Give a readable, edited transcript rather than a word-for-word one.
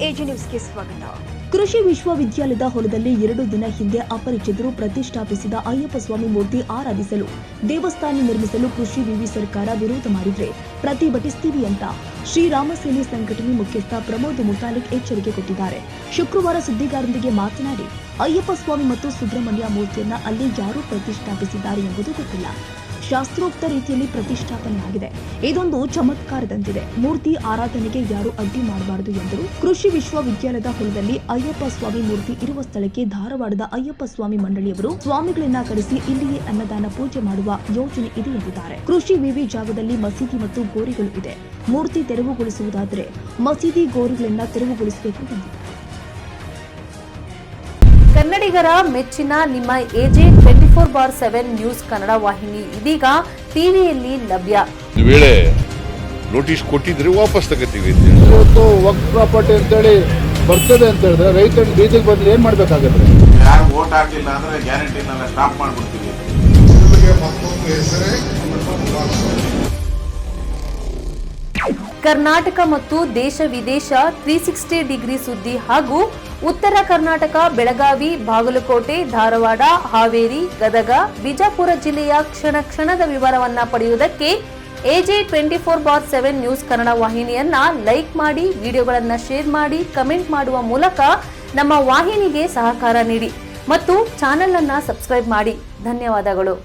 AJ ನ್ಯೂಸ್ಗೆ ಸ್ವಾಗತ. ಕೃಷಿ ವಿಶ್ವವಿದ್ಯಾಲಯದ ಹೊಲದಲ್ಲಿ 2 ದಿನ ಹಿಂದೆ ಅಪರಿಚಿತರು ಪ್ರತಿಷ್ಠಾಪಿಸಿದ ಅಯ್ಯಪ್ಪ ಸ್ವಾಮಿ ಮೂರ್ತಿ ಆರಾಧಿಸಲು ದೇವಸ್ಥಾನ ನಿರ್ಮಿಸಲು ಕೃಷಿ ವಿವಿ ಸರ್ಕಾರ ವಿರೋಧ ಮಾಡಿದ್ರೆ ಪ್ರತಿಭಟಿಸುತ್ತೀವಿ ಅಂತ ಶ್ರೀರಾಮ ಸೇನೆ ಸಂಘಟನೆ ಮುಖ್ಯಸ್ಥ ಪ್ರಮೋದ್ ಮುತಾಲಿಕ್ ಎಚ್ಚರಿಕೆ ಕೊಟ್ಟಿದ್ದಾರೆ. ಶುಕ್ರವಾರ ಸುದ್ದಿಗಾರರೊಂದಿಗೆ ಮಾತನಾಡಿ, ಅಯ್ಯಪ್ಪ ಸ್ವಾಮಿ ಮತ್ತು ಸುಬ್ರಹ್ಮಣ್ಯ ಮೂರ್ತಿಯನ್ನ ಅಲ್ಲಿ ಯಾರು ಪ್ರತಿಷ್ಠಾಪಿಸಿದ್ದಾರೆ ಎಂಬುದು ಗೊತ್ತಿಲ್ಲ. ಶಾಸ್ತ್ರೋಕ್ತ ರೀತಿಯಲ್ಲಿ ಪ್ರತಿಷ್ಠಾಪನೆಯಾಗಿದೆ. ಇದೊಂದು ಚಮತ್ಕಾರದಂತಿದೆ. ಮೂರ್ತಿ ಆರಾಧನೆಗೆ ಯಾರು ಅಡ್ಡಿ ಮಾಡಬಾರದು ಎಂದರು. ಕೃಷಿ ವಿಶ್ವವಿದ್ಯಾಲಯದ ಹೊಲದಲ್ಲಿ ಅಯ್ಯಪ್ಪ ಸ್ವಾಮಿ ಮೂರ್ತಿ ಇರುವ ಸ್ಥಳಕ್ಕೆ ಧಾರವಾಡದ ಅಯ್ಯಪ್ಪ ಸ್ವಾಮಿ ಮಂಡಳಿಯವರು ಸ್ವಾಮಿಗಳನ್ನ ಕರೆಸಿ ಇಲ್ಲಿಯೇ ಅನ್ನದಾನ ಪೂಜೆ ಮಾಡುವ ಯೋಜನೆ ಇದೆ ಎಂದಿದ್ದಾರೆ. ಕೃಷಿ ವಿವಿ ಜಾಗದಲ್ಲಿ ಮಸೀದಿ ಮತ್ತು ಗೋರಿಗಳು ಇದೆ. ಮೂರ್ತಿ ತೆರವುಗೊಳಿಸುವುದಾದರೆ ಮಸೀದಿ ಗೋರಿಗಳನ್ನ ತೆರವುಗೊಳಿಸಬೇಕು ಎಂದಿದ್ದಾರೆ. ಕನ್ನಡಿಗರ ಮೆಚ್ಚಿನ ನಿಮ್ಮ ಎಜೆ 24/7 ನ್ಯೂಸ್ ಕನ್ನಡ ವಾಹಿನಿ ಇದೀಗ ಟಿವಿಯಲ್ಲಿ ಲಭ್ಯ. ಒಂದು ವೇಳೆ ನೋಟಿಸ್ ಕೊಟ್ಟಿದ್ರೆ ವಾಪಸ್ ತಗೋತೀವಿ. ಇವತ್ತು ವಕ್ಫ್ ಪ್ರಾಪರ್ಟಿ ಅಂತೇಳಿ ಬರ್ತದೆ ಅಂತ ಹೇಳಿದ್ರೆ ರೈತರು ಬೀದಿಗೆ ಬಂದ್ರೆ ಏನ್ ಮಾಡ್ಬೇಕಾಗತ್ತೆ? ಯಾರು ವೋಟ್ ಹಾಕಿಲ್ಲ ಅಂದ್ರೆ ಗ್ಯಾರಂಟಿನೆಲ್ಲ ಸ್ಟಾಪ್ ಮಾಡ್ಬಿಡ್ತೀವಿ. ಕರ್ನಾಟಕ ಮತ್ತು ದೇಶ ವಿದೇಶ 360 ಡಿಗ್ರಿ ಸುದ್ದಿ ಹಾಗೂ ಉತ್ತರ ಕರ್ನಾಟಕ, ಬೆಳಗಾವಿ, ಬಾಗಲಕೋಟೆ, ಧಾರವಾಡ, ಹಾವೇರಿ, ಗದಗ, ಬಿಜಾಪುರ ಜಿಲ್ಲೆಯ ಕ್ಷಣ ಕ್ಷಣದ ವಿವರವನ್ನ ಪಡೆಯುವುದಕ್ಕೆ ಎಜೆ 24/7 ನ್ಯೂಸ್ ಕನ್ನಡ ವಾಹಿನಿಯನ್ನ ಲೈಕ್ ಮಾಡಿ, ವಿಡಿಯೋಗಳನ್ನ ಶೇರ್ ಮಾಡಿ, ಕಮೆಂಟ್ ಮಾಡುವ ಮೂಲಕ ನಮ್ಮ ವಾಹಿನಿಗೆ ಸಹಕಾರ ನೀಡಿ ಮತ್ತು ಚಾನೆಲ್ ಅನ್ನ ಸಬ್ಸ್ಕ್ರೈಬ್ ಮಾಡಿ. ಧನ್ಯವಾದಗಳು.